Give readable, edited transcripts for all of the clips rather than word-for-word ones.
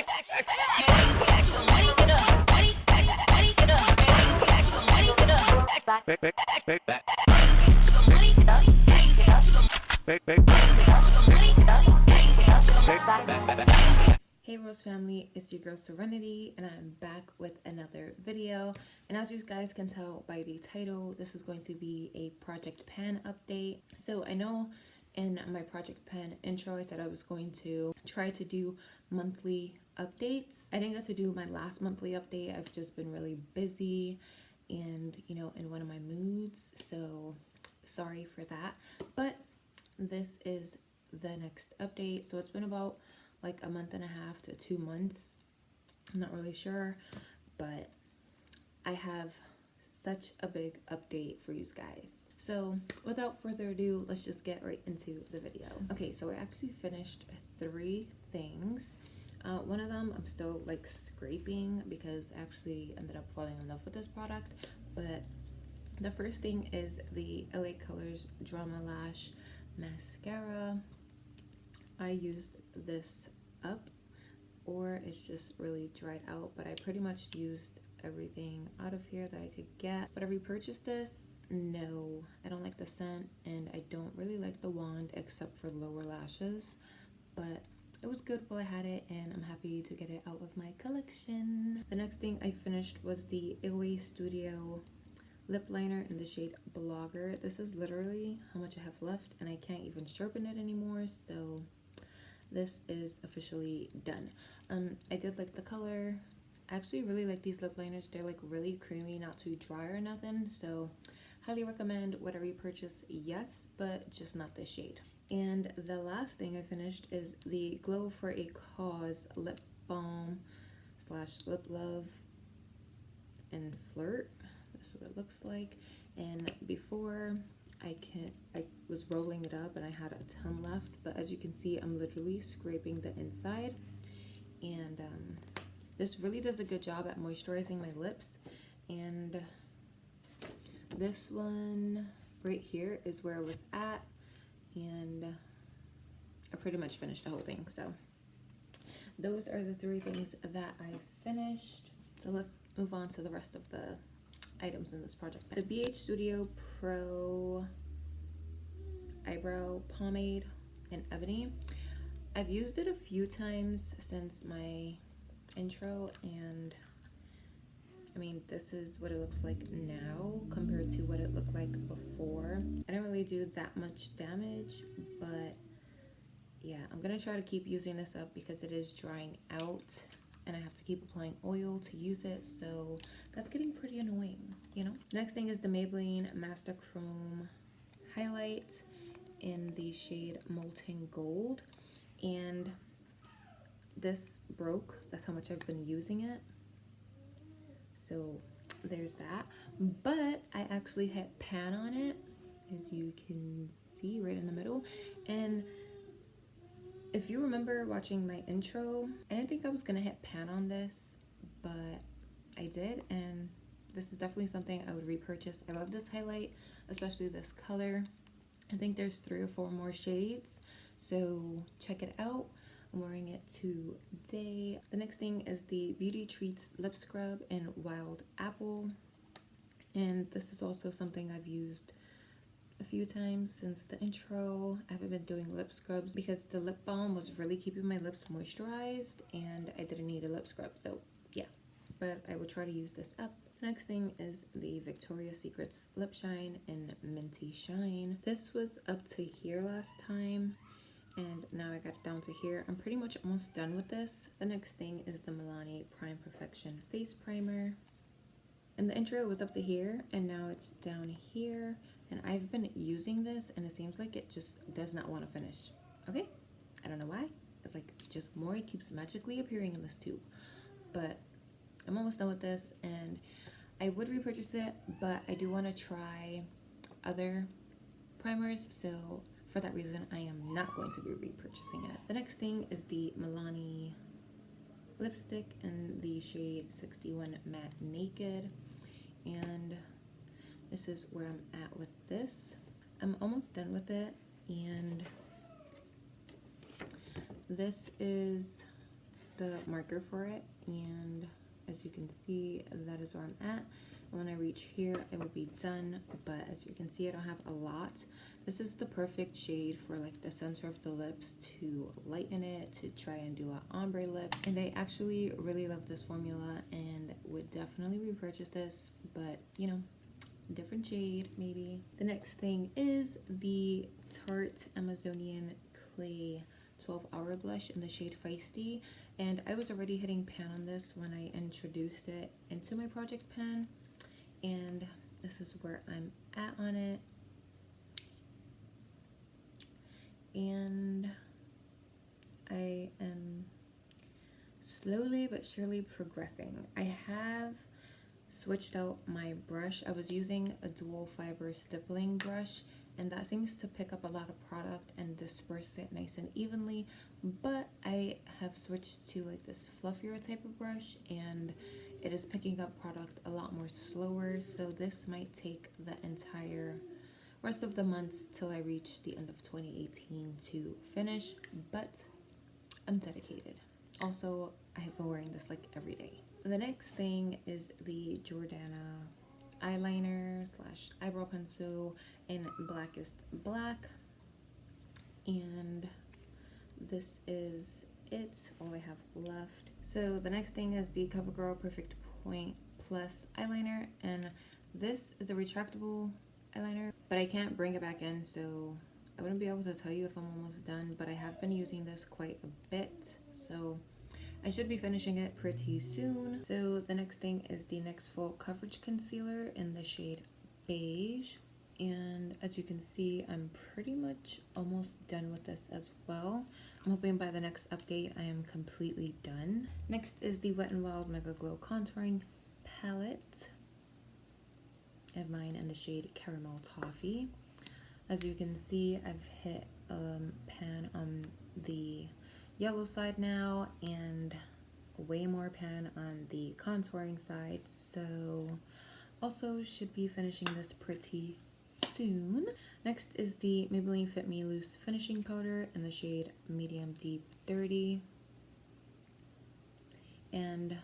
Hey Rose family, it's your girl Serenity and I'm back with another video. And as you guys can tell by the title, this is going to be a Project Pan update. So I know in my Project Pan intro I said I was going to try to do monthly updates. I didn't get to do my last monthly update. I've just been really busy and in one of my moods, so sorry for that. But this is the next update. So it's been about like a month and a half to 2 months, I'm not really sure, but I have such a big update for you guys. So without further ado, let's just get right into the video. Okay, so I actually finished 3 things. One of them I'm still like scraping because I actually ended up falling in love with this product. But the first thing is the LA Colors Drama Lash Mascara. I used this up, or it's just really dried out, but I pretty much used everything out of here that I could get. Would I repurchase this? No, I don't like the scent and I don't really like the wand except for lower lashes, but it was good while I had it and I'm happy to get it out of my collection. The next thing I finished was the Ilway Studio lip liner in the shade Blogger. This is literally how much I have left and I can't even sharpen it anymore, so this is officially done. I did like the color. I actually really like these lip liners. They're like really creamy, not too dry or nothing, so highly recommend. Whatever you purchase, yes, but just not this shade. And the last thing I finished is the Glow for a Cause lip balm slash lip love and flirt. This is what it looks like. And before I was rolling it up and I had a ton left, but as you can see, I'm literally scraping the inside, and this really does a good job at moisturizing my lips. And this one right here is where I was at, and I pretty much finished the whole thing. So those are the 3 things that I finished. So let's move on to the rest of the items in this project. The BH Studio Pro Eyebrow Pomade in Ebony. I've used it a few times since my intro, and I mean, this is what it looks like now compared to what it looked like before. I didn't really do that much damage, but yeah, I'm gonna try to keep using this up because it is drying out and I have to keep applying oil to use it, so that's getting pretty annoying, Next thing is the Maybelline Master Chrome Highlight in the shade Molten Gold, and this broke. That's how much I've been using it, so there's that. But I actually hit pan on it, as you can see right in the middle. And if you remember watching my intro, I didn't think I was gonna hit pan on this, but I did, and this is definitely something I would repurchase. I love this highlight, especially this color. I think there's 3 or 4 more shades, so check it out. I'm wearing it today. The next thing is the Beauty Treats Lip Scrub in Wild Apple, and this is also something I've used a few times since the intro. I haven't been doing lip scrubs because the lip balm was really keeping my lips moisturized and I didn't need a lip scrub, so yeah, but I will try to use this up. The next thing is the Victoria's Secret's Lip Shine in Minty Shine. This was up to here last time and now I got it down to here. I'm pretty much almost done with this. The next thing is the Milani Prime Perfection Face Primer. And the intro was up to here and now it's down here. And I've been using this and it seems like it just does not want to finish. Okay? I don't know why. It's like just more keeps magically appearing in this tube. But I'm almost done with this and I would repurchase it, but I do want to try other primers. So for that reason, I am not going to be repurchasing it. The next thing is the Milani lipstick in the shade 61 Matte Naked. And this is where I'm at with this. I'm almost done with it, and this is the marker for it, and as you can see, that is where I'm at. When I reach here, it will be done, but as you can see, I don't have a lot. This is the perfect shade for like the center of the lips to lighten it, to try and do an ombre lip. And I actually really love this formula and would definitely repurchase this, but you know, different shade maybe. The next thing is the Tarte Amazonian Clay 12-hour blush in the shade Feisty, and I was already hitting pan on this when I introduced it into my project pan, and this is where I'm at on it. And I am slowly but surely progressing. I have switched out my brush. I was using a dual fiber stippling brush, and that seems to pick up a lot of product and disperse it nice and evenly, but I have switched to like this fluffier type of brush, and it is picking up product a lot more slower, so this might take the entire rest of the months till I reach the end of 2018 to finish, but I'm dedicated. Also, I have been wearing this like every day. The next thing is the Jordana eyeliner slash eyebrow pencil in Blackest Black, and this is it, all I have left. So the next thing is the CoverGirl Perfect Point Plus eyeliner, and this is a retractable eyeliner, but I can't bring it back in, so I wouldn't be able to tell you if I'm almost done, but I have been using this quite a bit, so I should be finishing it pretty soon. So the next thing is the NYX Full Coverage Concealer in the shade Beige, and as you can see, I'm pretty much almost done with this as well. I'm hoping by the next update I am completely done. Next is the Wet n Wild Mega Glow Contouring Palette. I have mine in the shade Caramel Toffee. As you can see, I've hit pan on the yellow side now and way more pan on the contouring side, so also should be finishing this pretty soon. Next is the Maybelline Fit Me Loose Finishing Powder in the shade Medium Deep 30, and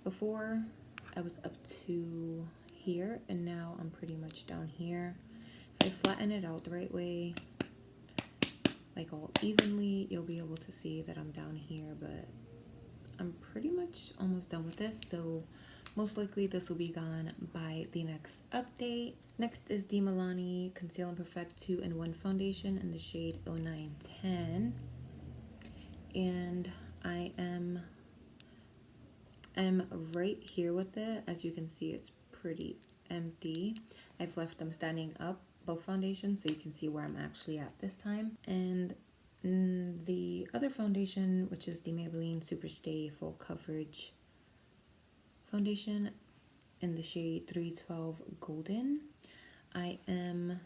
before I was up to here, and now I'm pretty much down here. If I flatten it out the right way, like all evenly, you'll be able to see that I'm down here, but I'm pretty much almost done with this, so most likely this will be gone by the next update. Next is the Milani Conceal and Perfect 2-in-1 foundation in the shade 0910, and I'm right here with it. As you can see, it's pretty empty. I've left them standing up, both foundations, so you can see where I'm actually at this time. And the other foundation, which is the Maybelline Superstay Full Coverage foundation in the shade 312 Golden, I am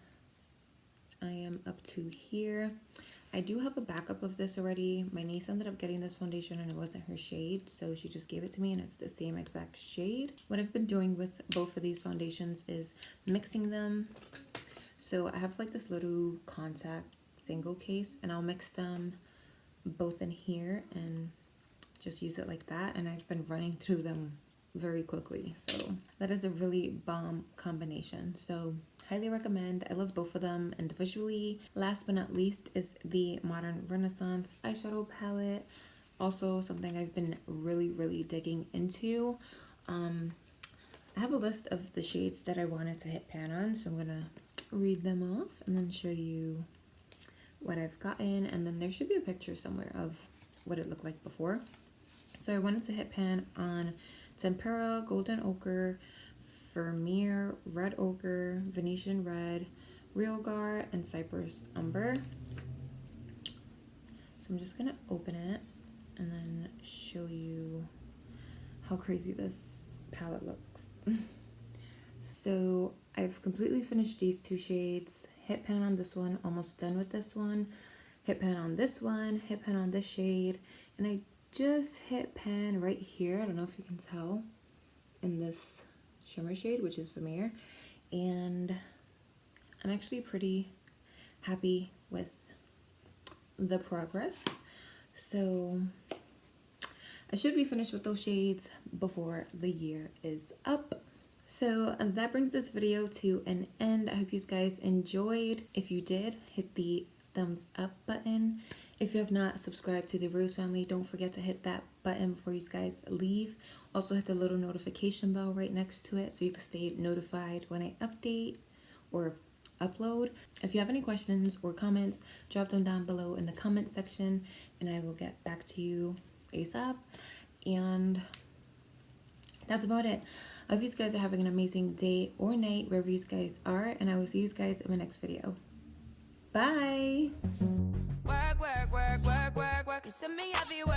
up to here. I do have a backup of this already. My niece ended up getting this foundation and it wasn't her shade, so she just gave it to me and it's the same exact shade. What I've been doing with both of these foundations is mixing them. So I have like this little contact single case, and I'll mix them both in here and just use it like that, and I've been running through them very quickly, so that is a really bomb combination, so highly recommend. I love both of them individually. Last but not least is the Modern Renaissance eyeshadow palette, also something I've been really digging into. I have a list of the shades that I wanted to hit pan on, so I'm gonna read them off and then show you what I've gotten, and then there should be a picture somewhere of what it looked like before. So I wanted to hit pan on Tempera, Golden Ochre, Vermeer, Red Ochre, Venetian Red, Realgar, and Cypress Umber. So I'm just gonna open it and then show you how crazy this palette looks. So I've completely finished these two shades, hit pan on this one, almost done with this one, hit pan on this one, hit pan on this shade, and I just hit pan right here, I don't know if you can tell, in this shimmer shade, which is Vermeer, and I'm actually pretty happy with the progress. So I should be finished with those shades before the year is up. So that brings this video to an end. I hope you guys enjoyed. If you did, hit the thumbs up button. If you have not subscribed to the Rose family, don't forget to hit that button before you guys leave. Also hit the little notification bell right next to it so you can stay notified when I update or upload. If you have any questions or comments, drop them down below in the comment section and I will get back to you ASAP. And that's about it. I hope you guys are having an amazing day or night wherever you guys are, and I will see you guys in my next video. Bye. Work, work, work, work, work, work. You see me everywhere.